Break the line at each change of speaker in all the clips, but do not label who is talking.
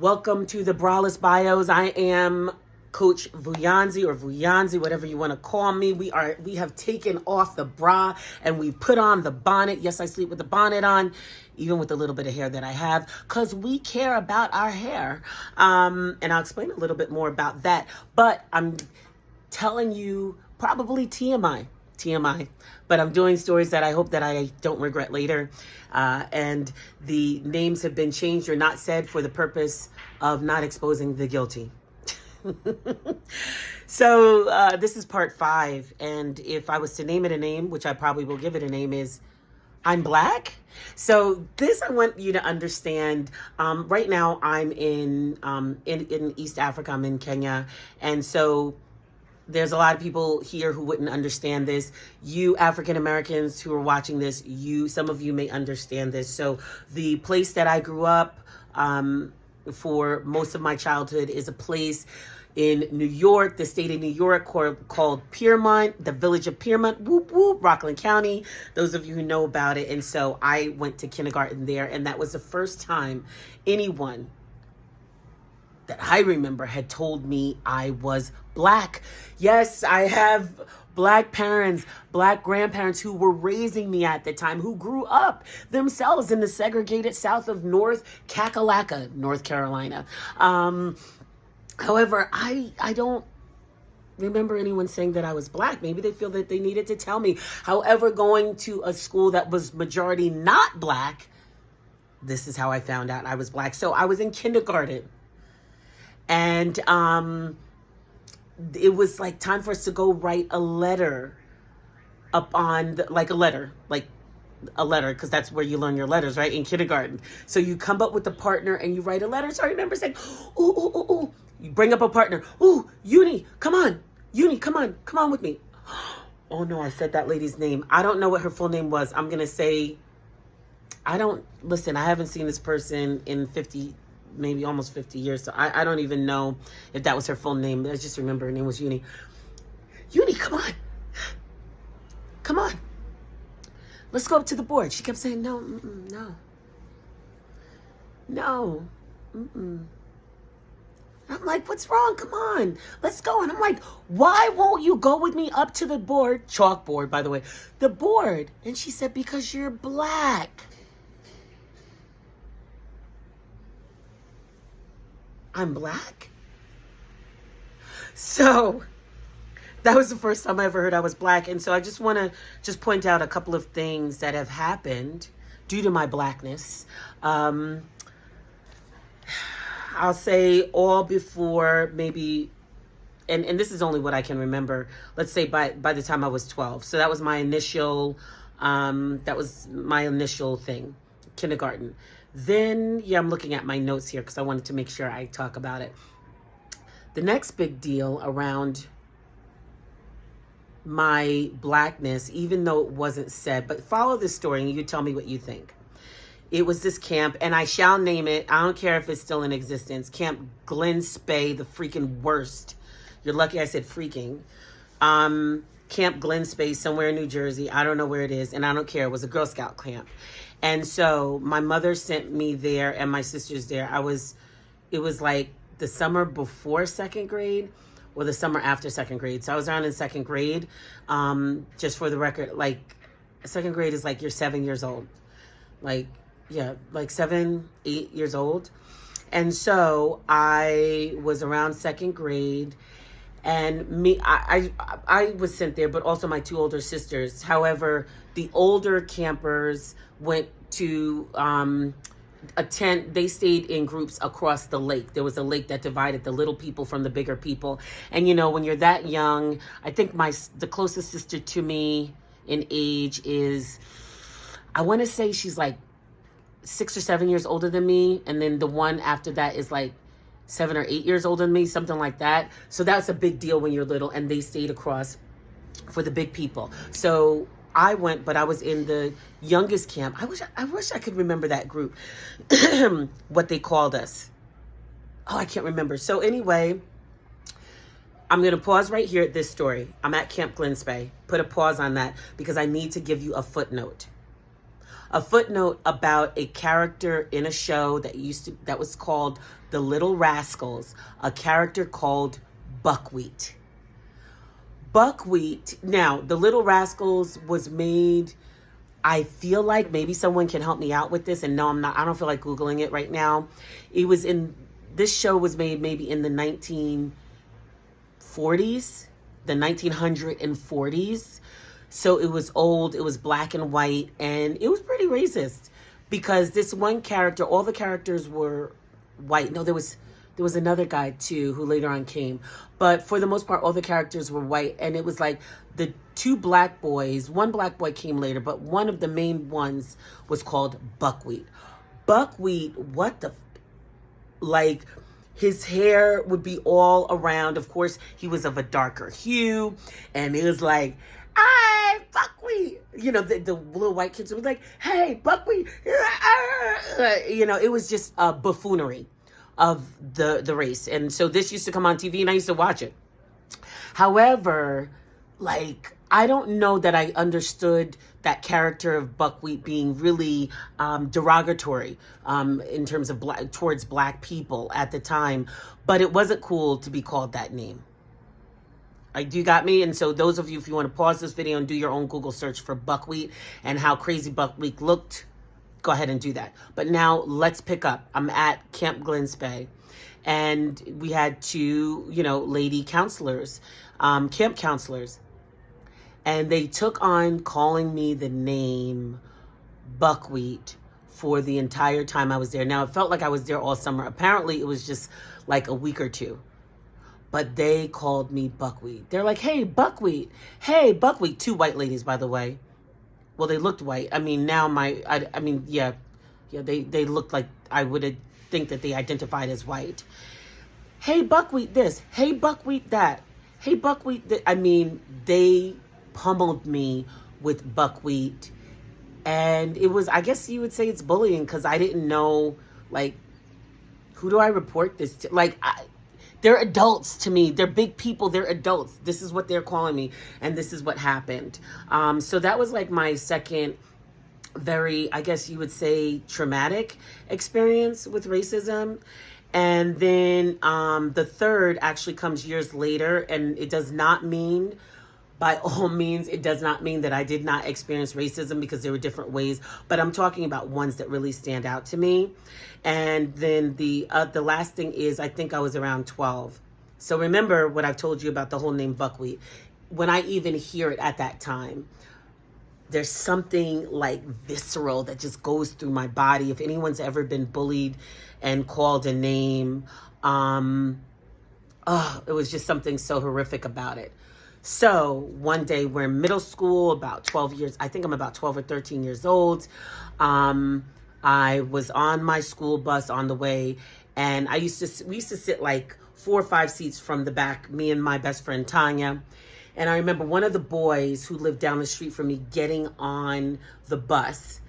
Welcome to the Braless Bios. I am Coach Vuyanzi, or Vuyanzi, whatever you want to call me. We have taken off the bra and we put on the bonnet. Yes, I sleep with the bonnet on, even with the little bit of hair that I have, because we care about our hair. And I'll explain a little bit more about that. But I'm telling you probably TMI, but I'm doing stories that I hope that I don't regret later. And the names have been changed or not said for the purpose of not exposing the guilty. So this is part 5. And if I was to name it a name, which I probably will give it a name, is I'm Black. So this, I want you to understand. Right now I'm in East Africa. I'm in Kenya. And so there's a lot of people here who wouldn't understand this. You African Americans who are watching this, some of you may understand this. So the place that I grew up for most of my childhood is a place in New York, the state of New York, called Piermont, the village of Piermont, whoop, whoop, Rockland County. Those of you who know about it. And so I went to kindergarten there, and that was the first time anyone that I remember had told me I was Black. Yes, I have Black parents, Black grandparents who were raising me at the time, who grew up themselves in the segregated south of North Kakalaka, North Carolina. However, I don't remember anyone saying that I was Black. Maybe they feel that they needed to tell me. However, going to a school that was majority not Black, this is how I found out I was Black. So I was in kindergarten. And it was like time for us to go write a letter up on a letter, because that's where you learn your letters, right? In kindergarten. So you come up with a partner and you write a letter. So I remember saying, ooh. You bring up a partner. Ooh, Uni, come on. Uni, come on with me. Oh no, I said that lady's name. I don't know what her full name was. I'm going to say, I haven't seen this person in maybe almost 50 years. So I don't even know if that was her full name. I just remember her name was Uni. Uni, come on. Let's go up to the board. She kept saying, no. I'm like, what's wrong? Come on, let's go. And I'm like, why won't you go with me up to the board? Chalkboard, by the way, the board. And she said, because you're Black. I'm Black? So that was the first time I ever heard I was Black. And so I just want to point out a couple of things that have happened due to my Blackness. I'll say all before maybe, and this is only what I can remember, let's say by the time I was 12. So that was my initial thing, kindergarten. Then, I'm looking at my notes here because I wanted to make sure I talk about it. The next big deal around my Blackness, even though it wasn't said, but follow this story and you tell me what you think. It was this camp, and I shall name it. I don't care if it's still in existence. Camp Glen Spey, the freaking worst. You're lucky I said freaking. Camp Glen Spey, somewhere in New Jersey. I don't know where it is, and I don't care. It was a Girl Scout camp. And so my mother sent me there and my sisters there. It was like the summer before second grade or the summer after second grade. So I was around in second grade. Just for the record, second grade is like you're 7 years old. 7, 8 years old. And so I was around second grade, and I was sent there, but also my 2 older sisters. However, the older campers went to attend. They stayed in groups across the lake. There was a lake that divided the little people from the bigger people. And when you're that young, I think the closest sister to me in age is, I want to say she's like 6 or 7 years older than me. And then the one after that is like 7 or 8 years older than me, something like that. So that's a big deal when you're little, and they stayed across for the big people. So I went, but I was in the youngest camp. I wish I could remember that group, what they called us. Oh, I can't remember. So anyway, I'm going to pause right here at this story. I'm at Camp Glen Spey. Put a pause on that because I need to give you a footnote. A footnote about a character in a show that was called The Little Rascals, a character called Buckwheat. Buckwheat. Now, The Little Rascals was made, I feel like maybe someone can help me out with this, and no, I don't feel like Googling it right now. This show was made maybe in the 1940s, the 1940s. So it was old, it was black and white, and it was pretty racist because this one character, all the characters were white. No, there was another guy too who later on came. But for the most part, all the characters were white. And it was like the two black boys, one black boy came later, but one of the main ones was called Buckwheat. Buckwheat, like his hair would be all around. Of course, he was of a darker hue. And it was like, "Hey, Buckwheat." You know, the little white kids would be like, "Hey, Buckwheat." You know, it was just a buffoonery of the race. And so this used to come on TV and I used to watch it. However, like, I don't know that I understood that character of Buckwheat being really derogatory in terms of towards black people at the time, but it wasn't cool to be called that name. You got me? And so those of you, if you want to pause this video and do your own Google search for Buckwheat and how crazy Buckwheat looked, go ahead and do that. But now let's pick up. I'm at Camp Glens Bay, and we had two, lady counselors, camp counselors, and they took on calling me the name Buckwheat for the entire time I was there. Now, it felt like I was there all summer. Apparently, it was just like a week or two. But they called me Buckwheat. They're like, "Hey, Buckwheat. Hey, Buckwheat." Two white ladies, by the way. Well, they looked white. I mean, now they looked like I would think that they identified as white. "Hey, Buckwheat this. Hey, Buckwheat that. Hey, Buckwheat that." I mean, they pummeled me with Buckwheat. And it was, I guess you would say it's bullying because I didn't know, like, who do I report this to? Like, they're adults to me. They're big people. They're adults. This is what they're calling me. And this is what happened. So that was like my second very, I guess you would say, traumatic experience with racism. And then the third actually comes years later. And it does not mean, by all means, it does not mean that I did not experience racism, because there were different ways. But I'm talking about ones that really stand out to me. And then the last thing is, I think I was around 12. So remember what I've told you about the whole name Buckwheat. When I even hear it at that time, there's something like visceral that just goes through my body. If anyone's ever been bullied and called a name, it was just something so horrific about it. So one day we're in middle school, about 12 years. I think I'm about 12 or 13 years old. I was on my school bus on the way, and we used to sit like 4 or 5 seats from the back, me and my best friend Tanya. And I remember one of the boys who lived down the street from me getting on the bus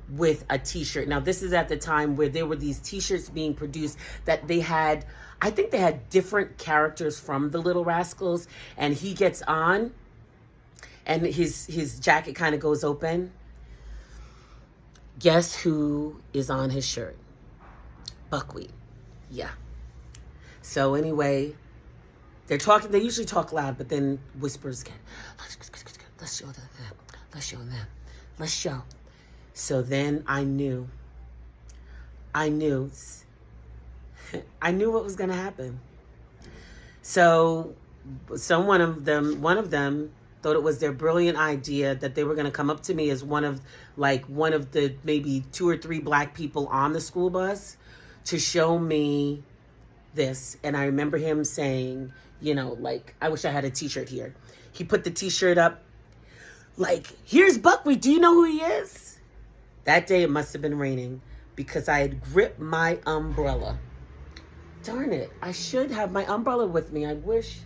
with a t-shirt. Now, this is at the time where there were these t-shirts being produced that they had, I think they had different characters from the Little Rascals. And he gets on and his jacket kind of goes open. Guess who is on his shirt? Buckwheat. Yeah. So anyway, they usually talk loud, but then whispers get, let's show them. Let's show. So then I knew what was going to happen. So one of them thought it was their brilliant idea that they were going to come up to me as one of the maybe 2 or 3 black people on the school bus to show me this. And I remember him saying, like, I wish I had a t-shirt here. He put the t-shirt up like, "Here's Buckwheat. Do you know who he is?" That day it must have been raining because I had gripped my umbrella. Darn it. I should have my umbrella with me. I wish.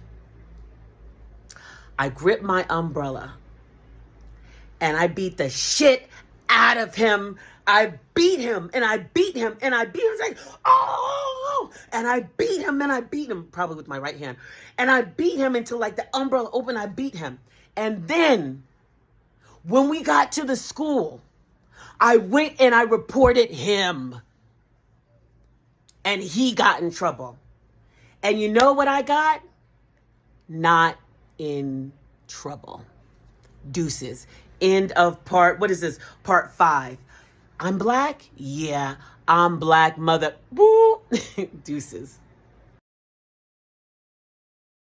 I gripped my umbrella and I beat the shit out of him. I beat him and I beat him and I beat him. Like, oh, and I beat him and I beat him, probably with my right hand. And I beat him until like the umbrella opened. I beat him. And then when we got to the school, I went and I reported him. And he got in trouble. And you know what I got? Not in trouble. Deuces. End of part, what is this? Part 5. I'm black? Yeah, I'm black, mother. Woo. Deuces.